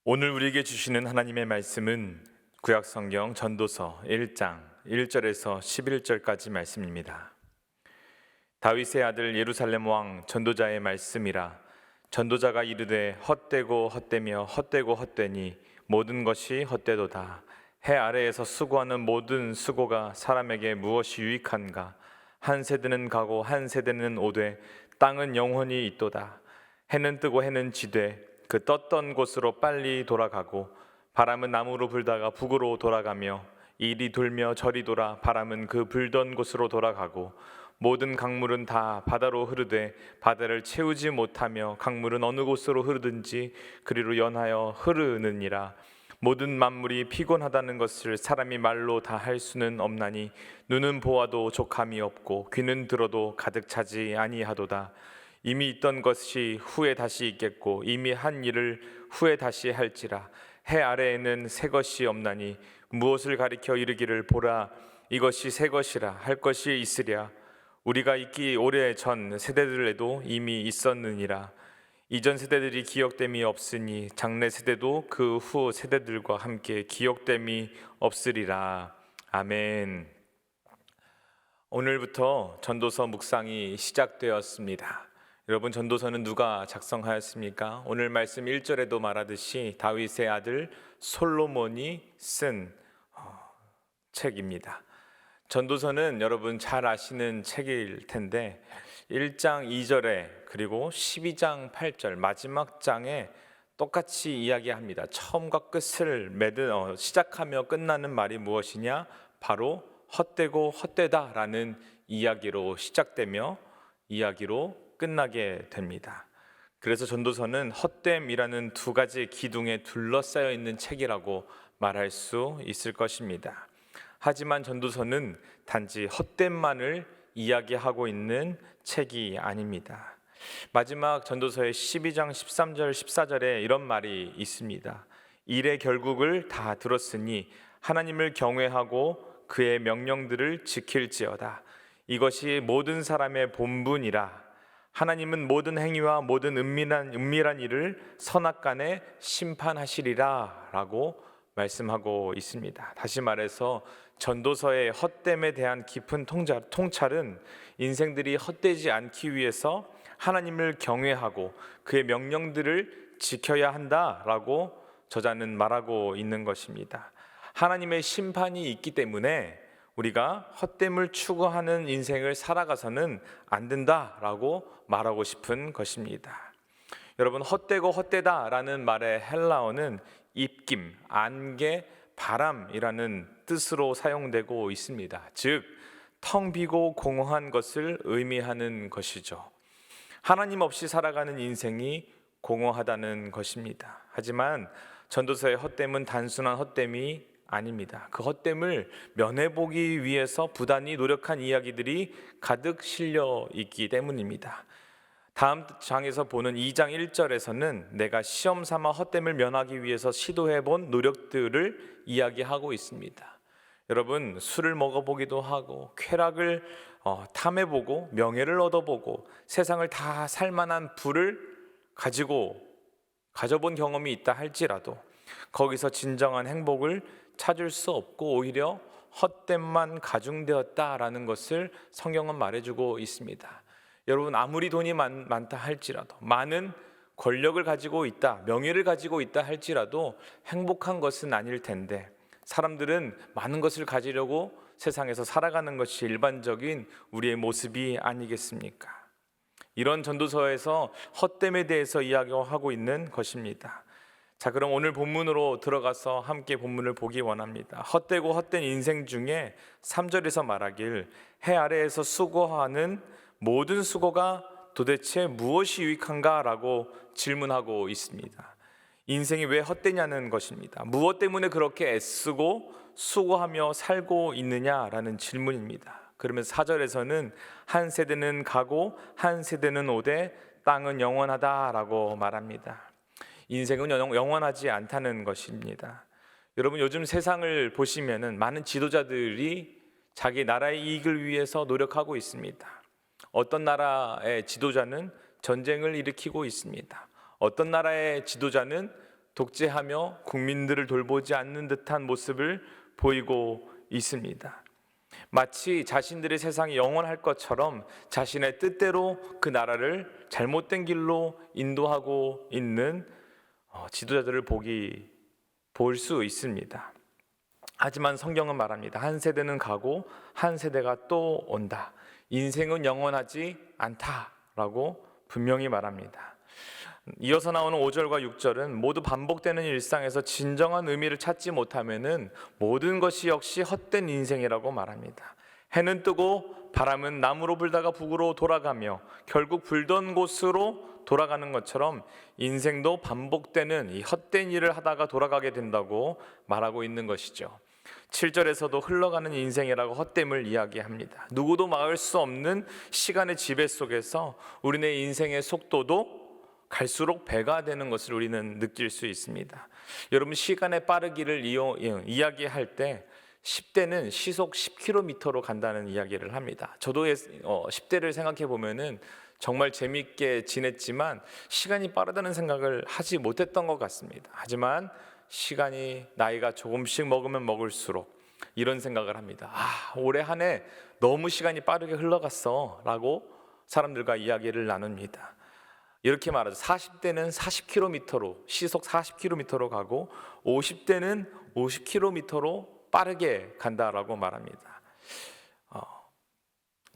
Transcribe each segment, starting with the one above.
오늘 우리에게 주시는 하나님의 말씀은 구약성경 전도서 1장 1절에서 11절까지 말씀입니다. 다윗의 아들 예루살렘 왕 전도자의 말씀이라. 전도자가 이르되 헛되고 헛되며 헛되고 헛되니 모든 것이 헛되도다. 해 아래에서 수고하는 모든 수고가 사람에게 무엇이 유익한가? 한 세대는 가고 한 세대는 오되 땅은 영원히 있도다. 해는 뜨고 해는 지되 그 떴던 곳으로 빨리 돌아가고 바람은 남으로 불다가 북으로 돌아가며 이리 돌며 저리 돌아 바람은 그 불던 곳으로 돌아가고 모든 강물은 다 바다로 흐르되 바다를 채우지 못하며 강물은 어느 곳으로 흐르든지 그리로 연하여 흐르느니라. 모든 만물이 피곤하다는 것을 사람이 말로 다 할 수는 없나니 눈은 보아도 족함이 없고 귀는 들어도 가득 차지 아니하도다. 이미 있던 것이 후에 다시 있겠고 이미 한 일을 후에 다시 할지라. 해 아래에는 새 것이 없나니 무엇을 가리켜 이르기를 보라 이것이 새 것이라 할 것이 있으랴. 우리가 있기 오래 전 세대들에도 이미 있었느니라. 이전 세대들이 기억됨이 없으니 장래 세대도 그 후 세대들과 함께 기억됨이 없으리라. 아멘. 오늘부터 전도서 묵상이 시작되었습니다. 여러분, 전도서는 누가 작성하였습니까? 오늘 말씀 1절에도 말하듯이 다윗의 아들 솔로몬이 쓴 책입니다. 전도서는 여러분 잘 아시는 책일 텐데 1장 2절에 그리고 12장 8절 마지막 장에 똑같이 이야기합니다. 처음과 끝을 시작하며 끝나는 말이 무엇이냐? 바로 헛되고 헛되다라는 이야기로 시작되며 이야기로 끝나게 됩니다. 그래서 전도서는 헛됨이라는 두 가지 기둥에 둘러싸여 있는 책이라고 말할 수 있을 것입니다. 하지만 전도서는 단지 헛됨만을 이야기하고 있는 책이 아닙니다. 마지막 전도서의 12장 13절 14절에 이런 말이 있습니다. 일의 결국을 다 들었으니 하나님을 경외하고 그의 명령들을 지킬지어다. 이것이 모든 사람의 본분이라. 하나님은 모든 행위와 모든 은밀한 일을 선악간에 심판하시리라 라고 말씀하고 있습니다. 다시 말해서 전도서의 헛됨에 대한 깊은 통찰은 인생들이 헛되지 않기 위해서 하나님을 경외하고 그의 명령들을 지켜야 한다라고 저자는 말하고 있는 것입니다. 하나님의 심판이 있기 때문에 우리가 헛됨을 추구하는 인생을 살아가서는 안 된다라고 말하고 싶은 것입니다. 여러분, 헛되고 헛되다라는 말의 헬라어는 입김, 안개, 바람이라는 뜻으로 사용되고 있습니다. 즉, 텅 비고 공허한 것을 의미하는 것이죠. 하나님 없이 살아가는 인생이 공허하다는 것입니다. 하지만 전도서의 헛됨은 단순한 헛됨이 아닙니다. 그 헛됨을 면해보기 위해서 부단히 노력한 이야기들이 가득 실려 있기 때문입니다. 다음 장에서 보는 2장 1절에서는 내가 시험 삼아 헛됨을 면하기 위해서 시도해본 노력들을 이야기하고 있습니다. 여러분, 술을 먹어보기도 하고 쾌락을 탐해보고 명예를 얻어보고 세상을 다 살만한 부를 가져본 경험이 있다 할지라도 거기서 진정한 행복을 찾을 수 없고 오히려 헛됨만 가중되었다라는 것을 성경은 말해주고 있습니다. 여러분, 아무리 돈이 많다 할지라도, 많은 권력을 가지고 있다, 명예를 가지고 있다 할지라도 행복한 것은 아닐 텐데, 사람들은 많은 것을 가지려고 세상에서 살아가는 것이 일반적인 우리의 모습이 아니겠습니까? 이런 전도서에서 헛됨에 대해서 이야기하고 있는 것입니다. 자, 그럼 오늘 본문으로 들어가서 함께 본문을 보기 원합니다. 헛되고 헛된 인생 중에 3절에서 말하길 해 아래에서 수고하는 모든 수고가 도대체 무엇이 유익한가? 라고 질문하고 있습니다. 인생이 왜 헛되냐는 것입니다. 무엇 때문에 그렇게 애쓰고 수고하며 살고 있느냐라는 질문입니다. 그러면서 4절에서는 한 세대는 가고 한 세대는 오되 땅은 영원하다라고 말합니다. 인생은 영원하지 않다는 것입니다. 여러분, 요즘 세상을 보시면은 많은 지도자들이 자기 나라의 이익을 위해서 노력하고 있습니다. 어떤 나라의 지도자는 전쟁을 일으키고 있습니다. 어떤 나라의 지도자는 독재하며 국민들을 돌보지 않는 듯한 모습을 보이고 있습니다. 마치 자신들의 세상이 영원할 것처럼 자신의 뜻대로 그 나라를 잘못된 길로 인도하고 있는 지도자들을 볼 수 있습니다. 하지만 성경은 말합니다. 한 세대는 가고 한 세대가 또 온다. 인생은 영원하지 않다라고 분명히 말합니다. 이어서 나오는 5절과 6절은 모두 반복되는 일상에서 진정한 의미를 찾지 못하면은 모든 것이 역시 헛된 인생이라고 말합니다. 해는 뜨고 바람은 남으로 불다가 북으로 돌아가며 결국 불던 곳으로 돌아가는 것처럼 인생도 반복되는 이 헛된 일을 하다가 돌아가게 된다고 말하고 있는 것이죠. 7절에서도 흘러가는 인생이라고 헛됨을 이야기합니다. 누구도 막을 수 없는 시간의 지배 속에서 우리네 인생의 속도도 갈수록 배가 되는 것을 우리는 느낄 수 있습니다. 여러분, 시간의 빠르기를 이야기할 때 10대는 시속 10km로 간다는 이야기를 합니다. 저도 10대를 생각해 보면은 정말 재밌게 지냈지만 시간이 빠르다는 생각을 하지 못했던 것 같습니다. 하지만 시간이 나이가 조금씩 먹으면 먹을수록 이런 생각을 합니다. 올해 한 해 너무 시간이 빠르게 흘러갔어 라고 사람들과 이야기를 나눕니다. 이렇게 말하죠. 40대는 40km로 시속 40km로 가고 50대는 50km로 빠르게 간다라고 말합니다.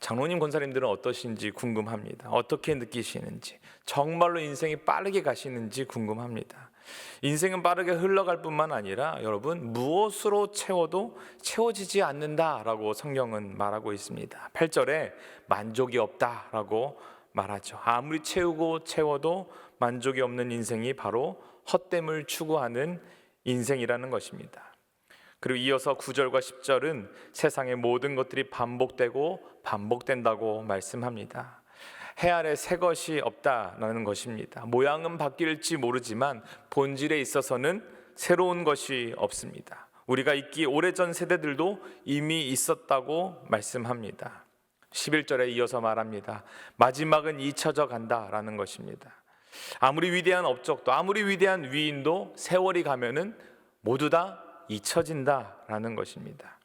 장로님 권사님들은 어떠신지 궁금합니다. 어떻게 느끼시는지, 정말로 인생이 빠르게 가시는지 궁금합니다. 인생은 빠르게 흘러갈 뿐만 아니라 여러분, 무엇으로 채워도 채워지지 않는다라고 성경은 말하고 있습니다. 8절에 만족이 없다라고 말하죠. 아무리 채우고 채워도 만족이 없는 인생이 바로 헛됨을 추구하는 인생이라는 것입니다. 그리고 이어서 9절과 10절은 세상의 모든 것들이 반복되고 반복된다고 말씀합니다. 해 아래 새 것이 없다라는 것입니다. 모양은 바뀔지 모르지만 본질에 있어서는 새로운 것이 없습니다. 우리가 있기 오래전 세대들도 이미 있었다고 말씀합니다. 11절에 이어서 말합니다. 마지막은 잊혀져 간다라는 것입니다. 아무리 위대한 업적도 아무리 위대한 위인도 세월이 가면은 모두 다 잊혀진다라는 것입니다.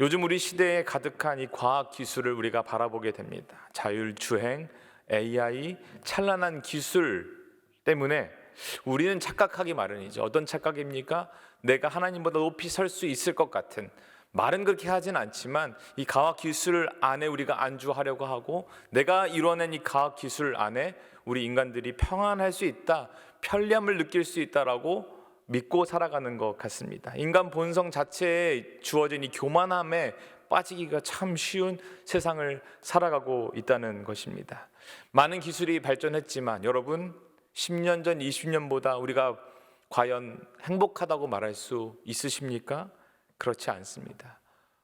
요즘 우리 시대에 가득한 이 과학 기술을 우리가 바라보게 됩니다. 자율주행, AI, 찬란한 기술 때문에 우리는 착각하기 마련이죠. 어떤 착각입니까? 내가 하나님보다 높이 설 수 있을 것 같은, 말은 그렇게 하진 않지만 이 과학 기술 안에 우리가 안주하려고 하고, 내가 이뤄낸 이 과학 기술 안에 우리 인간들이 평안할 수 있다, 편리함을 느낄 수 있다라고 믿고 살아가는 것 같습니다. 인간 본성 자체에 주어진 이 교만함에 빠지기가 참 쉬운 세상을 살아가고 있다는 것입니다. 많은 기술이 발전했지만 여러분, 10년 전, 20년보다 우리가 과연 행복하다고 말할 수 있으십니까? 그렇지 않습니다.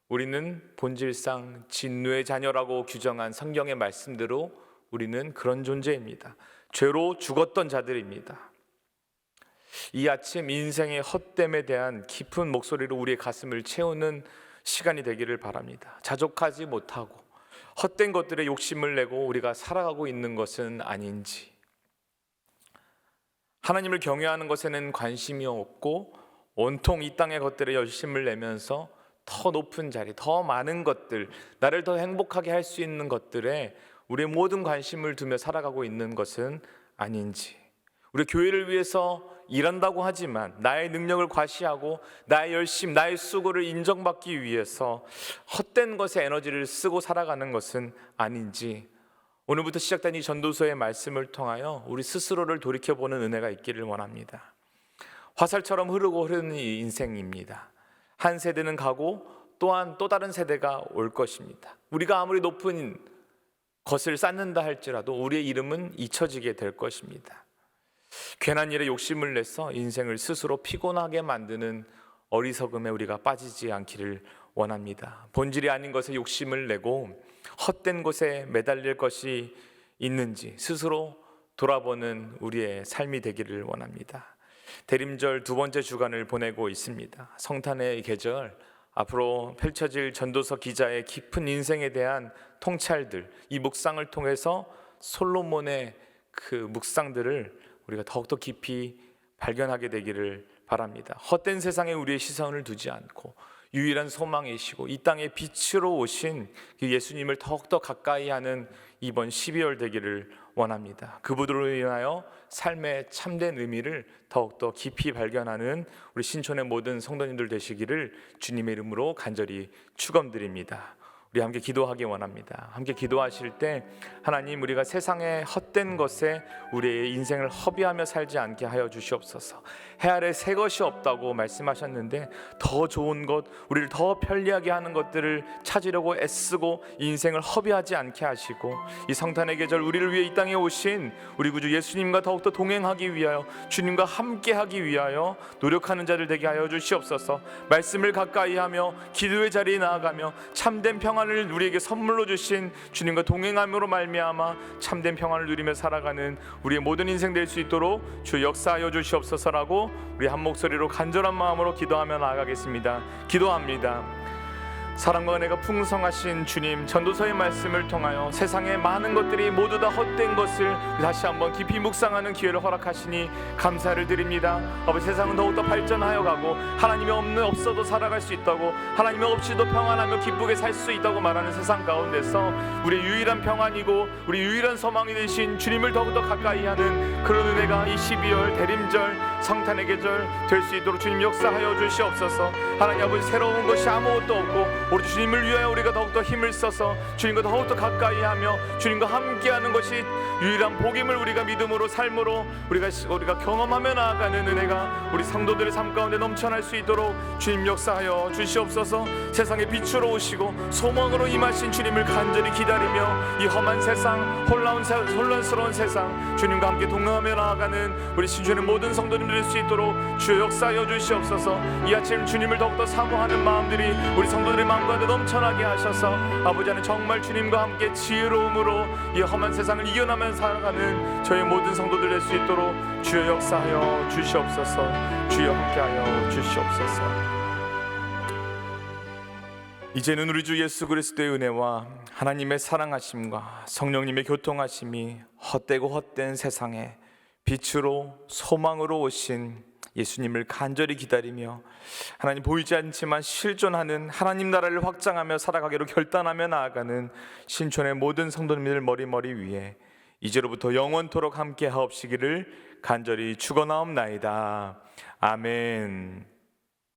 우리는 본질상 진노의 자녀라고 규정한 성경의 말씀대로 우리는 그런 존재입니다. 죄로 죽었던 자들입니다. 이 아침 인생의 헛됨에 대한 깊은 목소리로 우리의 가슴을 채우는 시간이 되기를 바랍니다. 자족하지 못하고 헛된 것들에 욕심을 내고 우리가 살아가고 있는 것은 아닌지, 하나님을 경외하는 것에는 관심이 없고 온통 이 땅의 것들에 열심을 내면서 더 높은 자리, 더 많은 것들, 나를 더 행복하게 할 수 있는 것들에 우리의 모든 관심을 두며 살아가고 있는 것은 아닌지, 우리 교회를 위해서 일한다고 하지만 나의 능력을 과시하고 나의 열심, 나의 수고를 인정받기 위해서 헛된 것에 에너지를 쓰고 살아가는 것은 아닌지, 오늘부터 시작된 이 전도서의 말씀을 통하여 우리 스스로를 돌이켜보는 은혜가 있기를 원합니다. 화살처럼 흐르는 이 인생입니다. 한 세대는 가고 또한 또 다른 세대가 올 것입니다. 우리가 아무리 높은 것을 쌓는다 할지라도 우리의 이름은 잊혀지게 될 것입니다. 괜한 일에 욕심을 내서 인생을 스스로 피곤하게 만드는 어리석음에 우리가 빠지지 않기를 원합니다. 본질이 아닌 것에 욕심을 내고 헛된 곳에 매달릴 것이 있는지 스스로 돌아보는 우리의 삶이 되기를 원합니다. 대림절 두 번째 주간을 보내고 있습니다. 성탄의 계절, 앞으로 펼쳐질 전도서 기자의 깊은 인생에 대한 통찰들, 이 묵상을 통해서 솔로몬의 그 묵상들을 우리가 더욱더 깊이 발견하게 되기를 바랍니다. 헛된 세상에 우리의 시선을 두지 않고 유일한 소망이시고 이 땅의 빛으로 오신 그 예수님을 더욱더 가까이 하는 이번 12월 되기를 원합니다. 그분으로 인하여 삶의 참된 의미를 더욱더 깊이 발견하는 우리 신촌의 모든 성도님들 되시기를 주님의 이름으로 간절히 축원드립니다. 우리 함께 기도하기 원합니다. 함께 기도하실 때 하나님, 우리가 세상의 헛된 것에 우리의 인생을 허비하며 살지 않게 하여 주시옵소서. 해 아래 새 것이 없다고 말씀하셨는데 더 좋은 것, 우리를 더 편리하게 하는 것들을 찾으려고 애쓰고 인생을 허비하지 않게 하시고, 이 성탄의 계절 우리를 위해 이 땅에 오신 우리 구주 예수님과 더욱더 동행하기 위하여, 주님과 함께하기 위하여 노력하는 자들 되게 하여 주시옵소서. 말씀을 가까이 하며 기도의 자리에 나아가며 참된 평안을 우리에게 선물로 주신 주님과 동행함으로 말미암아 참된 평안을 누리며 살아가는 우리의 모든 인생 될 수 있도록 주 역사하여 주시옵소서라고 우리 한 목소리로 간절한 마음으로 기도하며 나아가겠습니다. 기도합니다. 사랑과 은혜가 풍성하신 주님, 전도서의 말씀을 통하여 세상의 많은 것들이 모두 다 헛된 것을 다시 한번 깊이 묵상하는 기회를 허락하시니 감사를 드립니다. 아버지, 세상은 더욱더 발전하여 가고 하나님이 없어도 살아갈 수 있다고, 하나님이 없이도 평안하며 기쁘게 살 수 있다고 말하는 세상 가운데서 우리의 유일한 평안이고 우리 유일한 소망이 되신 주님을 더욱더 가까이 하는 그런 은혜가 이 12월 대림절 성탄의 계절 될 수 있도록 주님 역사하여 주시옵소서. 하나님 아버지, 새로운 것이 아무것도 없고 우리 주님을 위하여 우리가 더욱더 힘을 써서 주님과 더욱더 가까이 하며 주님과 함께하는 것이 유일한 복임을 우리가 믿음으로 삶으로 우리가 경험하며 나아가는 은혜가 우리 성도들의 삶 가운데 넘쳐날 수 있도록 주님 역사하여 주시옵소서. 세상의 빛으로 오시고 소망으로 임하신 주님을 간절히 기다리며 이 험한 세상, 혼란스러운 세상 주님과 함께 동행하며 나아가는 우리 신주의 모든 성도님들 될 수 있도록 주여 역사하여 주시옵소서. 이 아침 주님을 더욱더 사모하는 마음들이 우리 성도들의 마음 가운데 넘쳐나게 하셔서 아버지 안에 정말 주님과 함께 지혜로움으로 이 험한 세상을 이겨나며 살아가는 저희 모든 성도들 될 수 있도록 주여 역사하여 주시옵소서. 주여 함께하여 주시옵소서. 이제는 우리 주 예수 그리스도의 은혜와 하나님의 사랑하심과 성령님의 교통하심이 헛되고 헛된 세상에 빛으로 소망으로 오신 예수님을 간절히 기다리며 하나님 보이지 않지만 실존하는 하나님 나라를 확장하며 살아가기로 결단하며 나아가는 신촌의 모든 성도님들 머리 위에 이제로부터 영원토록 함께 하옵시기를 간절히 축원하옵나이다. 아멘.